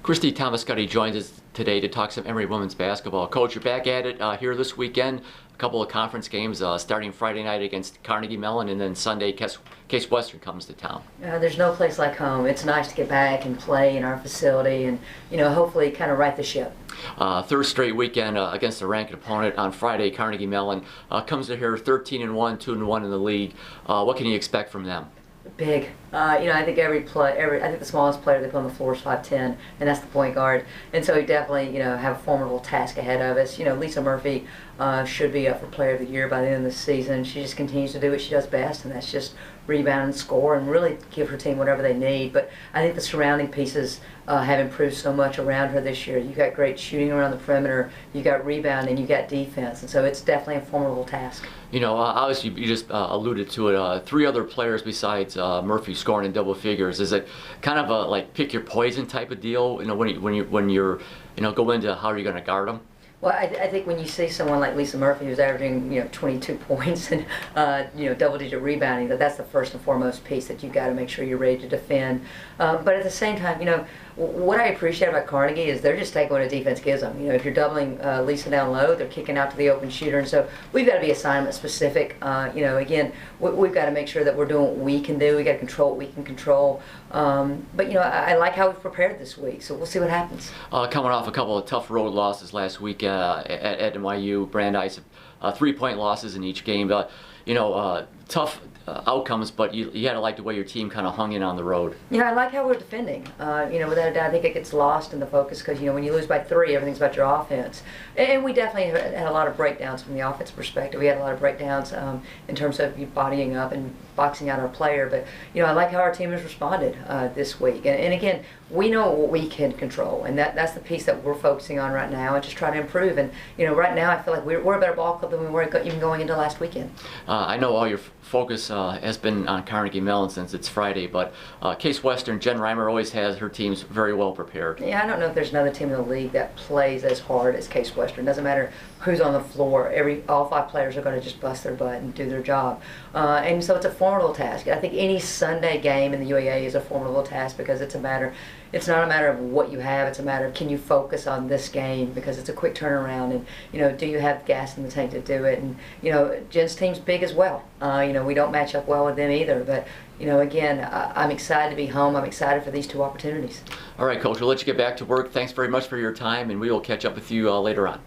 Christy Thomaskutty joins us today to talk some Emory women's basketball. Coach, you're back at it here this weekend. A couple of conference games starting Friday night against Carnegie Mellon, and then Sunday Case Western comes to town. There's no place like home. It's nice to get back and play in our facility and, hopefully kind of right the ship. Third straight weekend against a ranked opponent on Friday. Carnegie Mellon comes to here 13-1, 2-1 in the league. What can you expect from them? Big. I think I think the smallest player they put on the floor is 5'10", and that's the point guard. And so we definitely, have a formidable task ahead of us. Lisa Murphy should be up for Player of the Year by the end of the season. She just continues to do what she does best, and that's just rebound and score and really give her team whatever they need. But I think the surrounding pieces have improved so much around her this year. You got great shooting around the perimeter, you got rebounding, you got defense, and so it's definitely a formidable task. Obviously you just alluded to it. Three other players besides Murphy scoring in double figures. Is it kind of a like pick your poison type of deal? When you're go into how are you going to guard them? Well, I think when you see someone like Lisa Murphy who's averaging 22 points and double-digit rebounding, that's the first and foremost piece that you've got to make sure you're ready to defend. But at the same time, what I appreciate about Carnegie is they're just taking what a defense gives them. If you're doubling Lisa down low, they're kicking out to the open shooter, and so we've got to be assignment specific. Again, we've got to make sure that we're doing what we can do. We got to control what we can control. But I like how we've prepared this week, so we'll see what happens. Coming off a couple of tough road losses last week at NYU, Brandeis, 3-point losses in each game. Tough outcomes, but you had to like the way your team kind of hung in on the road. I like how we're defending. Without a doubt, I think it gets lost in the focus because, when you lose by 3, everything's about your offense. And we definitely had a lot of breakdowns from the offense perspective. We had a lot of breakdowns in terms of bodying up and boxing out our player. But, I like how our team has responded this week. And again, we know what we can control, and that's the piece that we're focusing on right now and just try to improve. And, right now I feel like we're a better ball club than we were even going into last weekend. I know all your focus has been on Carnegie Mellon since it's Friday, but Case Western, Jen Reimer always has her teams very well prepared. Yeah, I don't know if there's another team in the league that plays as hard as Case Western. Doesn't matter who's on the floor. All 5 players are going to just bust their butt and do their job. And so it's a formidable task. I think any Sunday game in the UAA is a formidable task because it's not a matter of what you have, it's a matter of can you focus on this game because it's a quick turnaround and, do you have gas in the tank to do it? And, Jen's team's big as well. We don't match up well with them either, but, again, I'm excited to be home. I'm excited for these 2 opportunities. All right, Coach, we'll let you get back to work. Thanks very much for your time, and we will catch up with you later on.